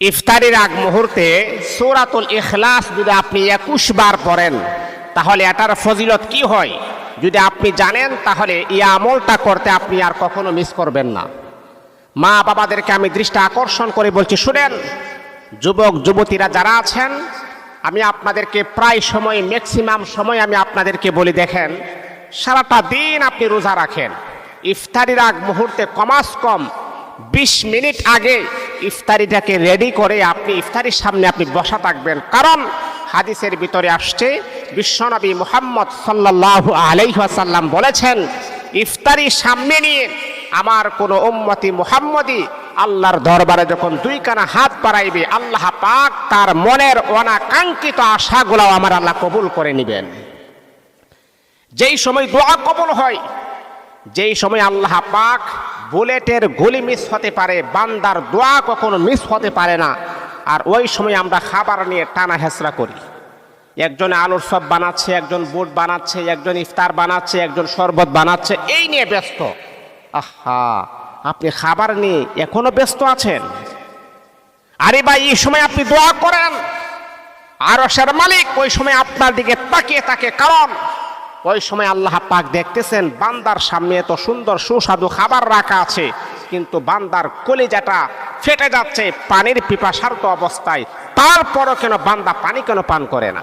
ইফতারির আগ মুহূর্তে সূরাতুল ইখলাস যদি আপনি 21 বার পড়েন তাহলে এটার ফজিলত কি হয় যদি আপনি জানেন তাহলে এই আমলটা করতে আপনি আর কখনো মিস করবেন না। মা বাবাদেরকে আমি দৃষ্টি আকর্ষণ করে বলছি, শুনেন যুবক যুবতীরা যারা আছেন, আমি আপনাদেরকে প্রায় সময় ম্যাক্সিমাম সময় আমি আপনাদেরকে বলি, দেখেন সারাটা দিন আপনি রোজা রাখেন, ইফতারির আগ মুহূর্তে কমাস কম 20 মিনিট আগে ইফতারিটাকে রেডি করে আপনি ইফতারির সামনে আপনি বসা থাকবেন। কারণ হাদিসের ভিতরে আসছে, বিশ্বনবী মুহাম্মদ সাল্লাল্লাহু আলাইহি ওয়াসাল্লাম বলেছেন, ইফতারি সামনে নিয়ে আমার কোন উম্মতি মুহাম্মদী আল্লাহর দরবারে যখন দুই কানা হাত বাড়াইবে, আল্লাহ পাক তার মনের অনাকাঙ্ক্ষিত আশাগুলো আমার আল্লাহ কবুল করে নেবেন। যেই সময় দোয়া কবুল হয়, যেই সময় আল্লাহ পাক বুলেটের গুলি মিস হতে পারে, বান্দার দোয়া কখনো মিস হতে পারে না। আর ওই সময় আমরা খাবার নিয়ে টানা হেঁচড়া করি, একজন আলুর চপ বানাচ্ছে, একজন বুট বানাচ্ছে, একজন ইফতার বানাচ্ছে, একজন শরবত বানাচ্ছে, এই নিয়ে ব্যস্ত। আহা, আপনি খাবার নিয়ে এখনো ব্যস্ত আছেন? আরে ভাই, এই সময় আপনি দোয়া করেন, আরশের মালিক ওই সময় আপনার দিকে তাকিয়ে থাকে। কারণ ওই সময় আল্লাহ পাক দেখতেছেন বান্দার সামনে এত সুন্দর সুস্বাদু খাবার রাখা আছে, কিন্তু বান্দার কলিজাটা ফেটে যাচ্ছে পানির পিপাসার্ত অবস্থায়, তারপরও কেন বান্দা পানি কেন পান করে না?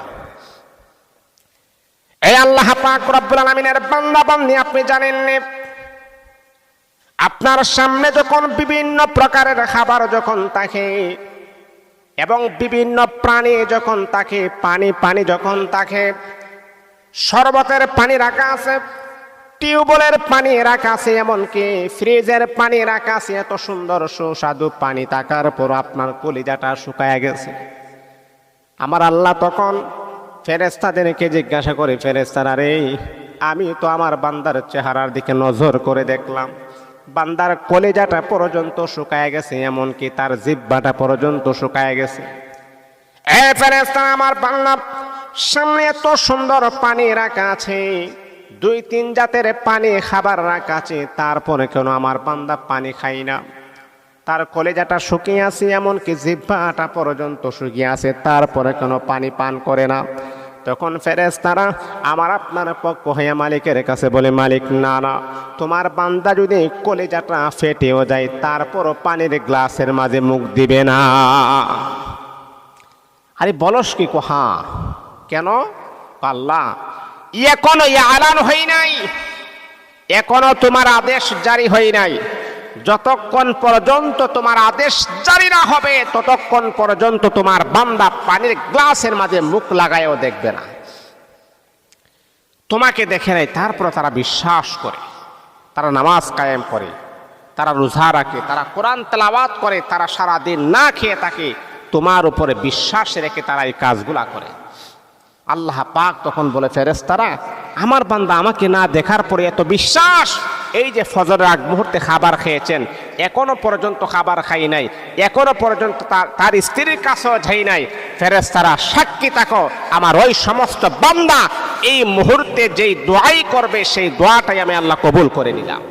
এই আল্লাহ পাক রব্বুল আলামিনের বান্দা বান্দি, আপনি জানেন আপনার সামনে যখন বিভিন্ন প্রকারের খাবার যখন থাকে এবং বিভিন্ন প্রাণী যখন থাকে, পানি যখন থাকে, শরবতের পানি রাখা আছে, টিউবওয়েলের পানি রাখা আছে, এমনকি ফ্রিজের পানি রাখা আছে, এত সুন্দর সুস্বাদু পানি থাকার পর আপনার কলিজাটা শুকায় গেছে। আমার আল্লাহ তখন ফেরেশতাদেরকে জিজ্ঞাসা করে, ফেরেশতারা রে, আমি তো আমার বান্দার চেহারার দিকে নজর করে দেখলাম, বান্দার কলিজাটা পর্যন্ত শুকায় গেছে, এমনকি তার জিহ্বাটা পর্যন্ত শুকায় গেছে। এ ফেরেশতারা, আমার বান্দার সামনে এত সুন্দর পানি রাখা আছে, 2-3 জাতের পানি খাবার রাখা আছে, তারপরে কেন আমার বান্দা পানি খাই না? তার কলিজাটা শুকিয়ে আছে, এমনকি জিহ্বাটা পর্যন্ত শুকিয়ে আছে, তারপরে কেন পানি পান করে না? তখন ফেরেশতারা আমার আপনার পক্ষ হয়ে মালিকের কাছে বলে, মালিক, না না, তোমার বান্দা যদি কলিজাটা ফেটেও যায় তারপরও পানির গ্লাসের মাঝে মুখ দিবে না। আরে বলস কি? কোহা কেন? আল্লাহ, এখনো আলান হই নাই, এখনো তোমার আদেশ জারি হই নাই। যতক্ষণ পর্যন্ত তোমার আদেশ জারি না হবে ততক্ষণ পর্যন্ত তোমার বান্দা পানির গ্লাসের মাঝে মুখ লাগায়ও দেখবে না। তোমাকে দেখে নাই, তারপর তারা বিশ্বাস করে, তারা নামাজ কায়েম করে, তারা রোজা রাখে, তারা কোরআন তেলাওয়াত করে, তারা সারাদিন না খেয়ে থাকে, তোমার উপরে বিশ্বাস রেখে তারা এই কাজগুলা করে। আল্লাহ পাক তখন বলে, ফেরেশতারা, আমার বান্দা আমাকে না দেখার পরে এত বিশ্বাস, এই যে ফজরের আগ মুহূর্তে খাবার খেয়েছেন, এখনো পর্যন্ত খাবার খাই নাই, এখনো পর্যন্ত তার স্ত্রীর কাছেও যাই নাই, ফেরেশতারা সাক্ষী থাকো, আমার ওই সমস্ত বান্দা এই মুহূর্তে যেই দোয়াই করবে সেই দোয়াটাই আমি আল্লাহ কবুল করে নিলাম।